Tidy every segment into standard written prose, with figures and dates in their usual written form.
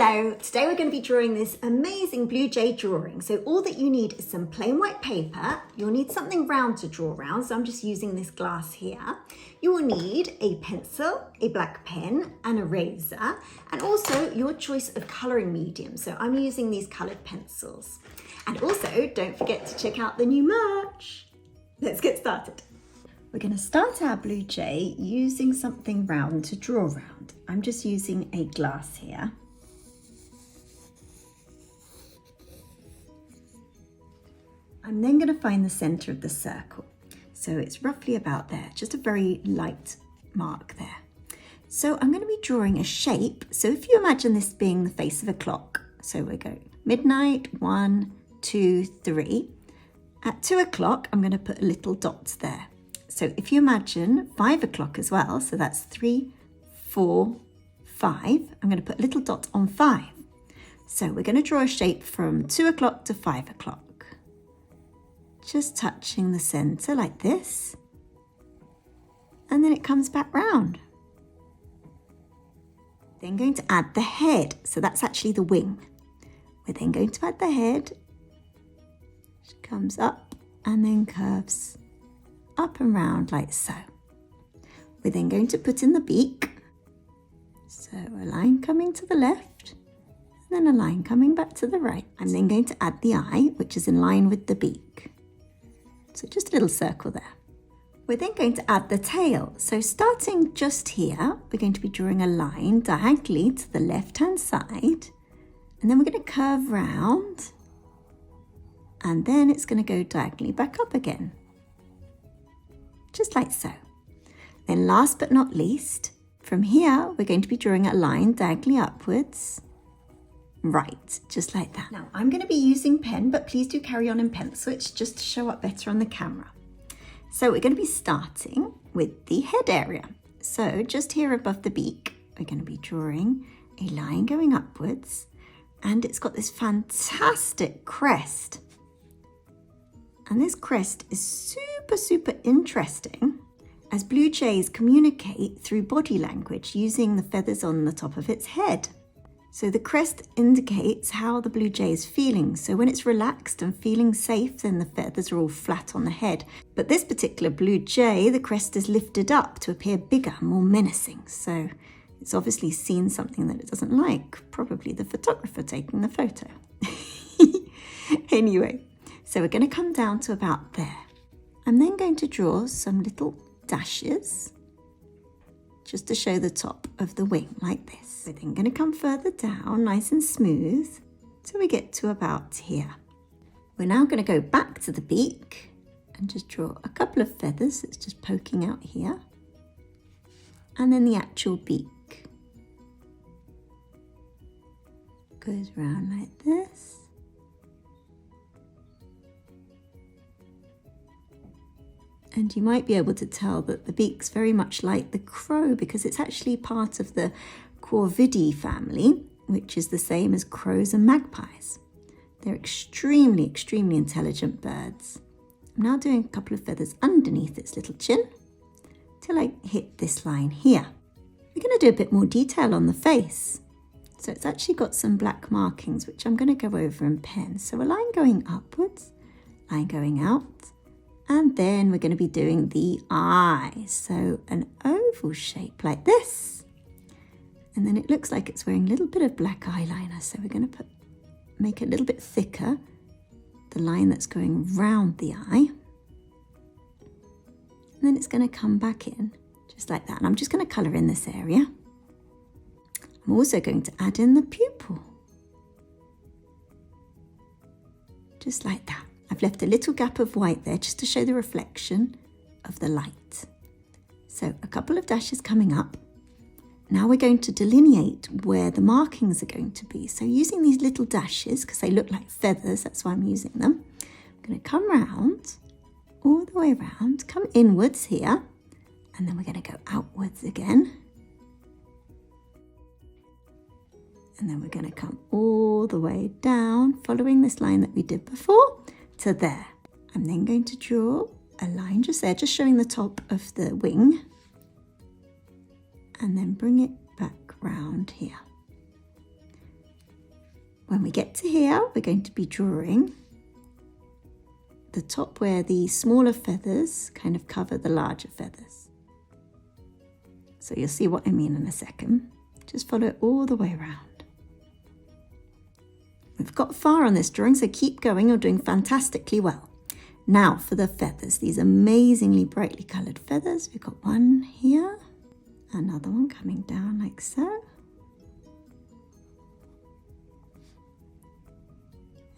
Hello, today we're going to be drawing this amazing blue jay drawing. So all that you need is some plain white paper. You'll need something round to draw around, so I'm just using this glass here. You will need a pencil, a black pen, an eraser, and also your choice of colouring medium. So I'm using these coloured pencils. And also, don't forget to check out the new merch. Let's get started. We're going to start our blue jay using something round to draw around. I'm just using a glass here. I'm then going to find the centre of the circle. So it's roughly about there, just a very light mark there. So I'm going to be drawing a shape. So if you imagine this being the face of a clock, so we're going midnight, 1, 2, 3. At 2 o'clock, I'm going to put little dots there. So if you imagine 5 o'clock as well, so that's 3, 4, 5, I'm going to put a little dot on 5. So we're going to draw a shape from 2 o'clock to 5 o'clock. Just touching the centre like this, and then it comes back round. Then going to add the head, so that's actually the wing. We're then going to add the head, which comes up and then curves up and round like so. We're then going to put in the beak, so a line coming to the left, and then a line coming back to the right. I'm then going to add the eye, which is in line with the beak. So just a little circle there. We're then going to add the tail. So starting just here, we're going to be drawing a line diagonally to the left-hand side, and then we're going to curve round, and then it's going to go diagonally back up again, just like so. Then last but not least, from here, we're going to be drawing a line diagonally upwards, right, just like that. Now I'm going to be using pen, but please do carry on in pencil. It's just to show up better on the camera. So we're going to be starting with the head area. So just here above the beak, we're going to be drawing a line going upwards, and it's got this fantastic crest. And this crest is super interesting, as blue jays communicate through body language using the feathers on the top of its head. So the crest indicates how the blue jay is feeling. So when it's relaxed and feeling safe, then the feathers are all flat on the head. But this particular blue jay, the crest is lifted up to appear bigger, more menacing. So it's obviously seen something that it doesn't like, probably the photographer taking the photo. Anyway, so we're going to come down to about there. I'm then going to draw some little dashes, just to show the top of the wing like this. We're then going to come further down, nice and smooth, till we get to about here. We're now going to go back to the beak and just draw a couple of feathers that's just poking out here. And then the actual beak goes round like this. And you might be able to tell that the beak's very much like the crow, because it's actually part of the Corvidae family, which is the same as crows and magpies. They're extremely intelligent birds. I'm now doing a couple of feathers underneath its little chin till I hit this line here. We're going to do a bit more detail on the face. So it's actually got some black markings, which I'm going to go over in pen. So a line going upwards, line going out. And then we're going to be doing the eye. So an oval shape like this. And then it looks like it's wearing a little bit of black eyeliner. So we're going to make it a little bit thicker, the line that's going round the eye. And then it's going to come back in just like that. And I'm just going to colour in this area. I'm also going to add in the pupil. Just like that. I've left a little gap of white there just to show the reflection of the light. So a couple of dashes coming up. Now we're going to delineate where the markings are going to be. So using these little dashes, because they look like feathers, that's why I'm using them. I'm going to come round, all the way around, come inwards here, and then we're going to go outwards again. And then we're going to come all the way down, following this line that we did before, to there. I'm then going to draw a line just there, just showing the top of the wing, and then bring it back round here. when we get to here, we're going to be drawing the top where the smaller feathers kind of cover the larger feathers. So you'll see what I mean in a second. Just follow it all the way around. We've got far on this drawing, so keep going. You're doing fantastically well. Now for the feathers, these amazingly brightly coloured feathers. We've got one here, another one coming down like so.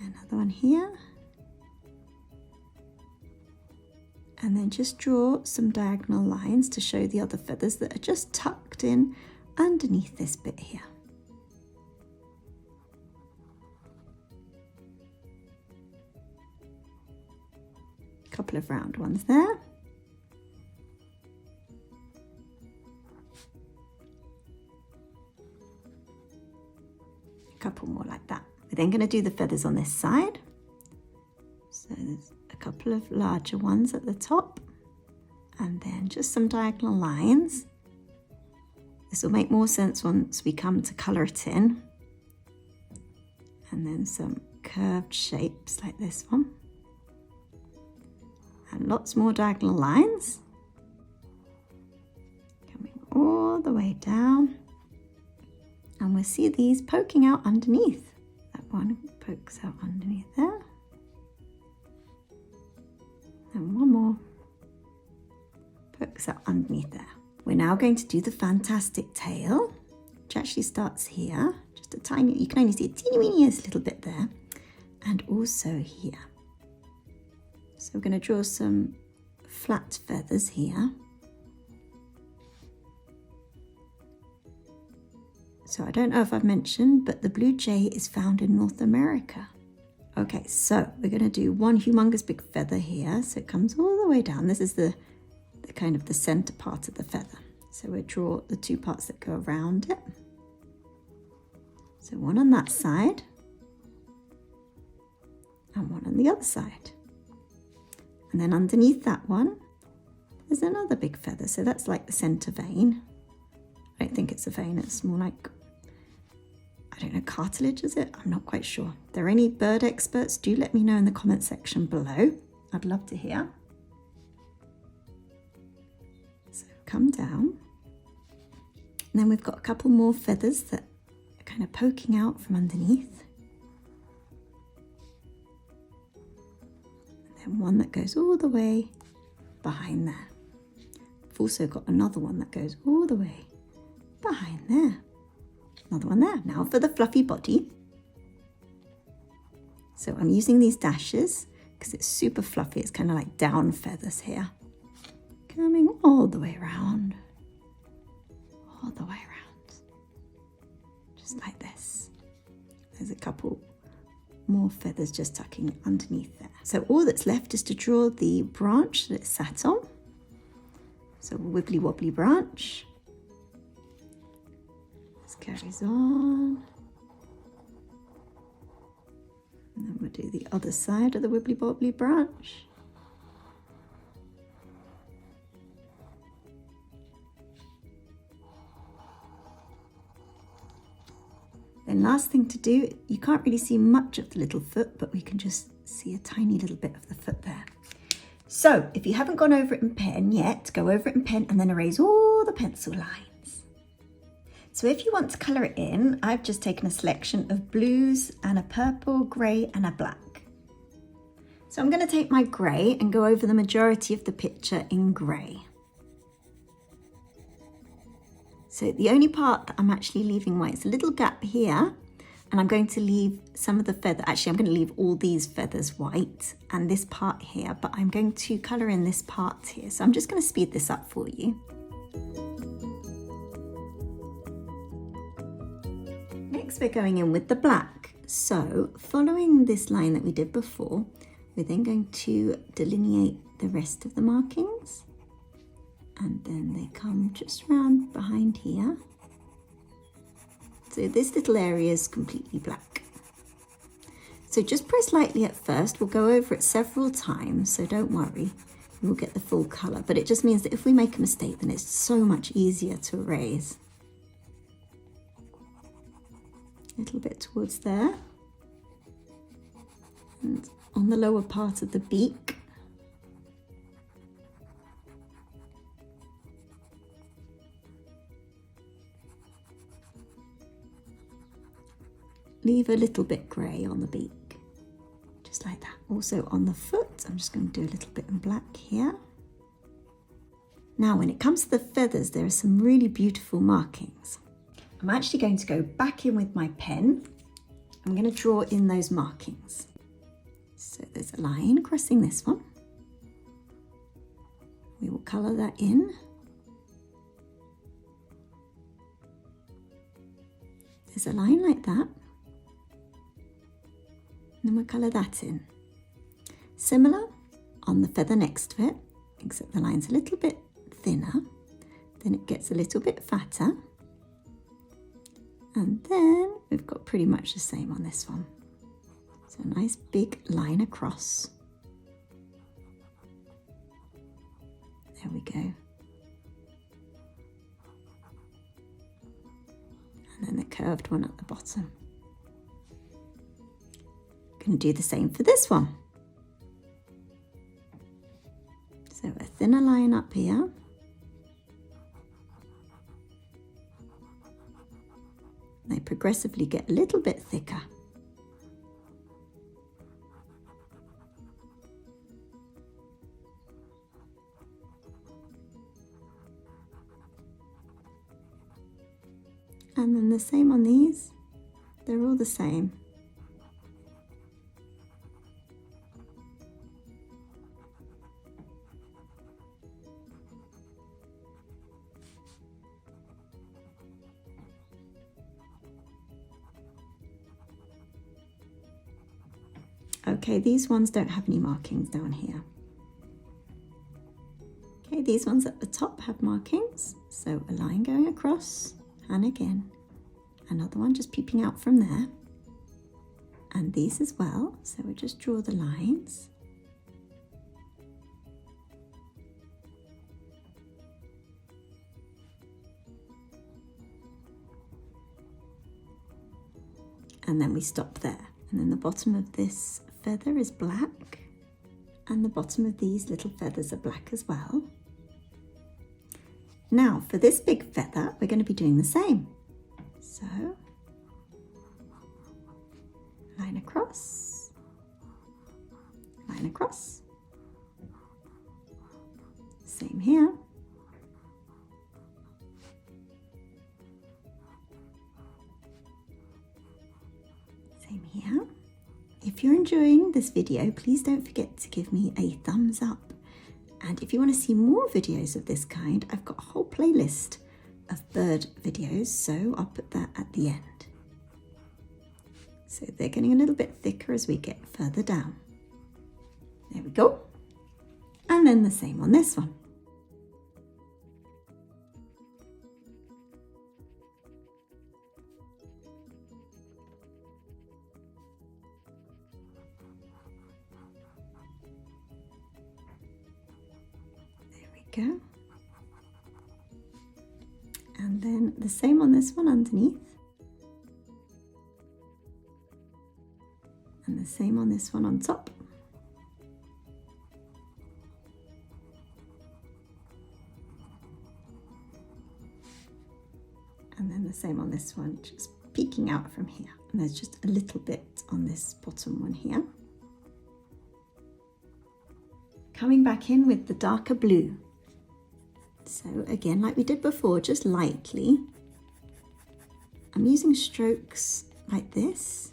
Another one here. And then just draw some diagonal lines to show the other feathers that are just tucked in underneath this bit here. A couple of round ones there. A couple more like that. We're then going to do the feathers on this side. So there's a couple of larger ones at the top, and then just some diagonal lines. This will make more sense once we come to colour it in. And then some curved shapes like this one. And lots more diagonal lines. Coming all the way down. And we'll see these poking out underneath. That one pokes out underneath there. And one more pokes out underneath there. We're now going to do the fantastic tail, which actually starts here. Just a tiny, you can only see a teeny weeny little bit there. And also here. So we're going to draw some flat feathers here. So I don't know if I've mentioned, but the blue jay is found in North America. Okay, so we're going to do one humongous big feather here. So it comes all the way down. This is the kind of the center part of the feather. So we'll draw the two parts that go around it. So one on that side and one on the other side. And then underneath that one, there's another big feather. So that's like the center vein. I don't think it's a vein, it's more like, I don't know, cartilage, is it? I'm not quite sure. If there are any bird experts, do let me know in the comment section below. I'd love to hear. So come down. And then we've got a couple more feathers that are kind of poking out from underneath. And then one that goes all the way behind there. We've also got another one that goes all the way behind there. Another one there. Now for the fluffy body. So I'm using these dashes because it's super fluffy. It's kind of like down feathers here. Coming all the way around. All the way around. Just like this. There's a couple more feathers just tucking underneath there. So all that's left is to draw the branch that it sat on. So a wibbly wobbly branch. This carries on. And then we'll do the other side of the wibbly wobbly branch. Then last thing to do, you can't really see much of the little foot, but we can just see a tiny little bit of the foot there. So if you haven't gone over it in pen yet, go over it in pen and then erase all the pencil lines. So if you want to colour it in, I've just taken a selection of blues and a purple, grey and a black. So I'm going to take my grey and go over the majority of the picture in grey. So the only part that I'm actually leaving white is a little gap here, and I'm going to leave some of the feather. Actually, I'm going to leave all these feathers white and this part here, but I'm going to colour in this part here. So I'm just going to speed this up for you. Next, we're going in with the black. So following this line that we did before, we're then going to delineate the rest of the markings. And then they come just round behind here. So this little area is completely black. So just press lightly at first. We'll go over it several times, so don't worry. We'll get the full colour. But it just means that if we make a mistake, then it's so much easier to erase. A little bit towards there. And on the lower part of the beak. Leave a little bit grey on the beak, just like that. Also on the foot, I'm just going to do a little bit in black here. Now, when it comes to the feathers, there are some really beautiful markings. I'm actually going to go back in with my pen. I'm going to draw in those markings. So there's a line crossing this one. We will colour that in. There's a line like that. And then we'll colour that in. Similar on the feather next to it, except the line's a little bit thinner. Then it gets a little bit fatter. And then we've got pretty much the same on this one. So a nice big line across. There we go. And then the curved one at the bottom. Going to do the same for this one. So a thinner line up here. They progressively get a little bit thicker. And then the same on these. They're all the same. Okay, these ones don't have any markings down here. Okay, these ones at the top have markings. So a line going across, and again, another one just peeping out from there. And these as well, so we just draw the lines. And then we stop there. And then the bottom of this feather is black, and the bottom of these little feathers are black as well. Now for this big feather, we're going to be doing the same. So, line across, line across. Same here. Same here. If you're enjoying this video, please don't forget to give me a thumbs up. And if you want to see more videos of this kind, I've got a whole playlist of bird videos, so I'll put that at the end. So they're getting a little bit thicker as we get further down. There we go. And then the same on this one. Go. And then the same on this one underneath, and the same on this one on top. And then the same on this one, just peeking out from here. And there's just a little bit on this bottom one here. Coming back in with the darker blue. So again, like we did before, just lightly. I'm using strokes like this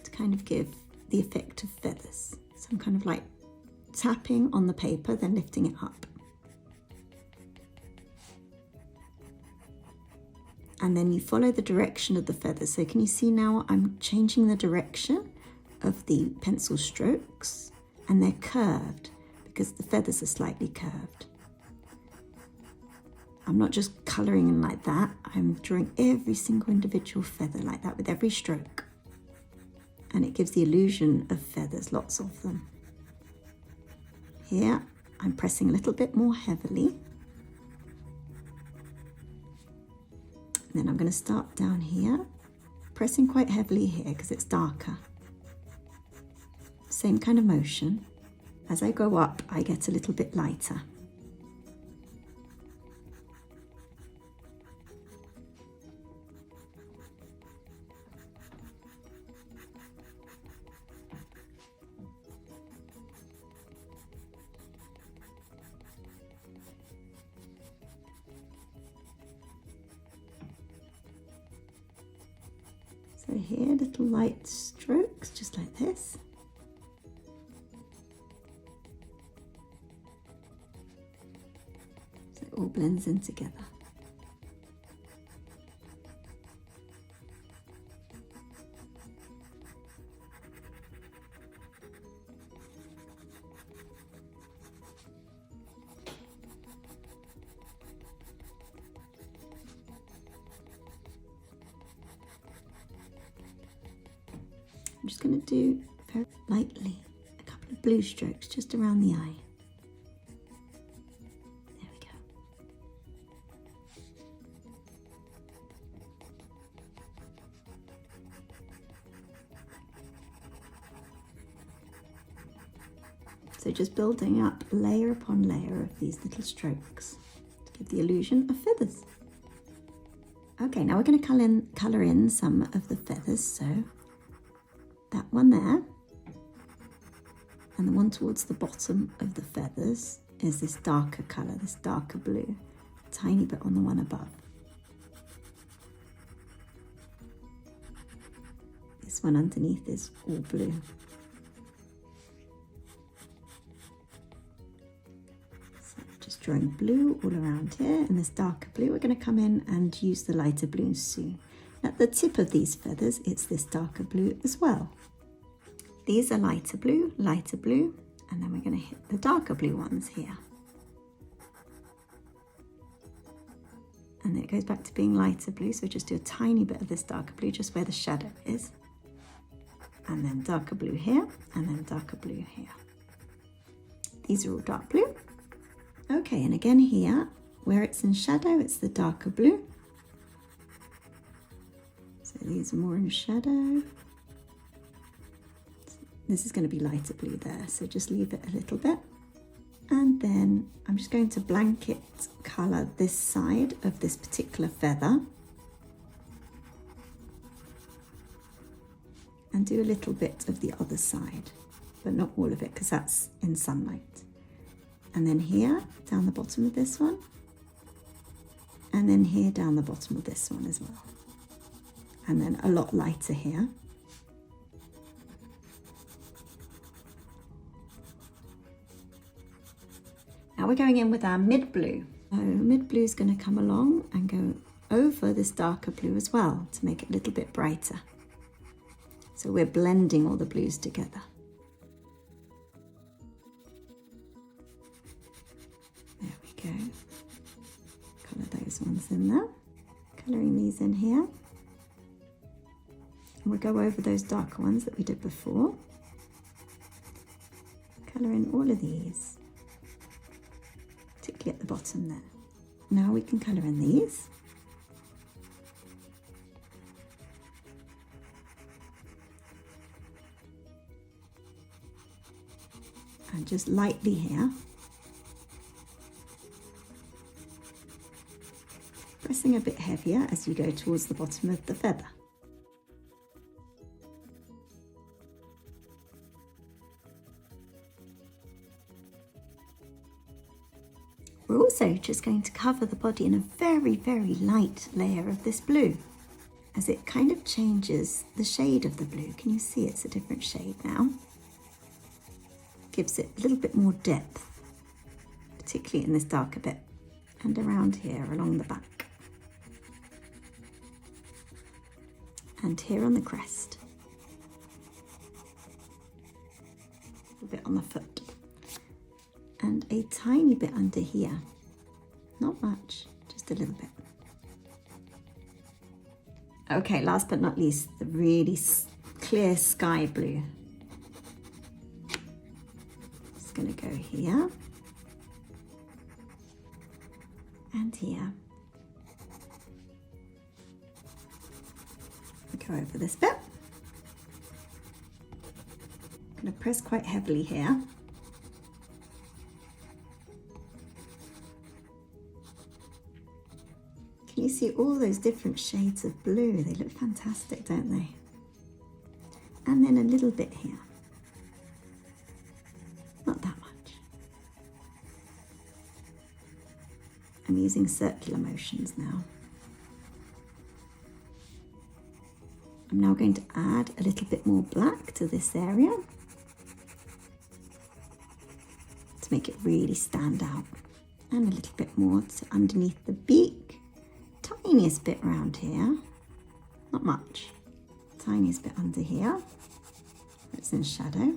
to kind of give the effect of feathers. So I'm kind of like tapping on the paper, then lifting it up. And then you follow the direction of the feathers. So can you see now I'm changing the direction of the pencil strokes, and they're curved because the feathers are slightly curved. I'm not just colouring in like that, I'm drawing every single individual feather like that with every stroke. And it gives the illusion of feathers, lots of them. Here, I'm pressing a little bit more heavily. And then I'm going to start down here, pressing quite heavily here because it's darker. same kind of motion. As I go up, I get a little bit lighter. So here, little light strokes, just like this. So it all blends in together. I'm just going to do very lightly a couple of blue strokes just around the eye. There we go. So just building up layer upon layer of these little strokes to give the illusion of feathers. Okay, now we're going to colour in some of the feathers, so that one there, and the one towards the bottom of the feathers is this darker colour, this darker blue, a tiny bit on the one above. This one underneath is all blue. So just drawing blue all around here, and this darker blue, we're going to come in and use the lighter blue soon. At the tip of these feathers, it's this darker blue as well. These are lighter blue, and then we're going to hit the darker blue ones here. And then it goes back to being lighter blue, so just do a tiny bit of this darker blue just where the shadow is. And then darker blue here, and then darker blue here. These are all dark blue. Okay, and again here, where it's in shadow, it's the darker blue. So these are more in shadow. This is going to be lighter blue there, so just leave it a little bit. And then I'm just going to blanket colour this side of this particular feather. And do a little bit of the other side, but not all of it because that's in sunlight. And then here, down the bottom of this one. And then here down the bottom of this one as well. And then a lot lighter here. Now we're going in with our mid blue. So mid blue is going to come along and go over this darker blue as well to make it a little bit brighter. So we're blending all the blues together. There we go. Colour those ones in there. Colouring these in here. And we'll go over those darker ones that we did before. Colour in all of these, particularly at the bottom there. Now we can colour in these. And just lightly here. Pressing a bit heavier as you go towards the bottom of the feather. We're also just going to cover the body in a very, very light layer of this blue as it kind of changes the shade of the blue. Can you see it's a different shade now? Gives it a little bit more depth, particularly in this darker bit and around here along the back. And here on the crest. A little bit on the foot. And a tiny bit under here. Not much, just a little bit. Okay, last but not least, the really clear sky blue. It's going to go here. And here. Go over this bit. I'm going to press quite heavily here. Can you see all those different shades of blue? They look fantastic, don't they? And then a little bit here. Not that much. I'm using circular motions now. I'm now going to add a little bit more black to this area to make it really stand out. And a little bit more to underneath the beak. Tiniest bit around here, not much. Tiniest bit under here, it's in shadow.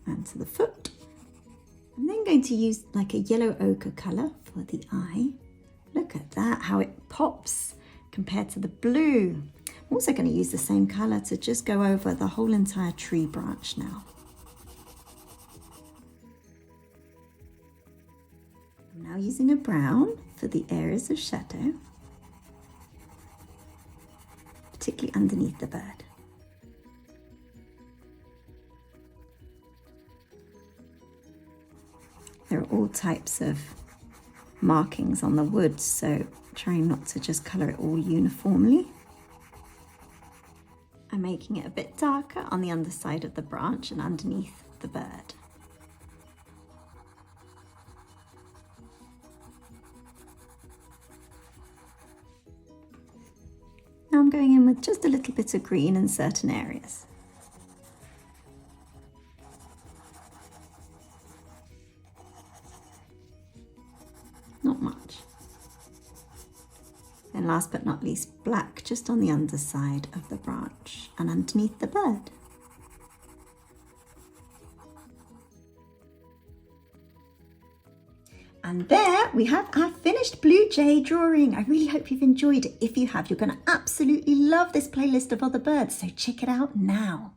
And to the foot. I'm then going to use like a yellow ochre colour for the eye. Look at that, how it pops compared to the blue. I'm also going to use the same colour to just go over the whole entire tree branch now. I'm now using a brown for the areas of shadow, particularly underneath the bird. There are all types of markings on the wood, so trying not to just colour it all uniformly. I'm making it a bit darker on the underside of the branch and underneath the bird. Now I'm going in with just a little bit of green in certain areas. Not much. And last but not least, black just on the underside of the branch and underneath the bird. And there we have our finished blue jay drawing. I really hope you've enjoyed it. If you have, you're going to absolutely love this playlist of other birds, so check it out now.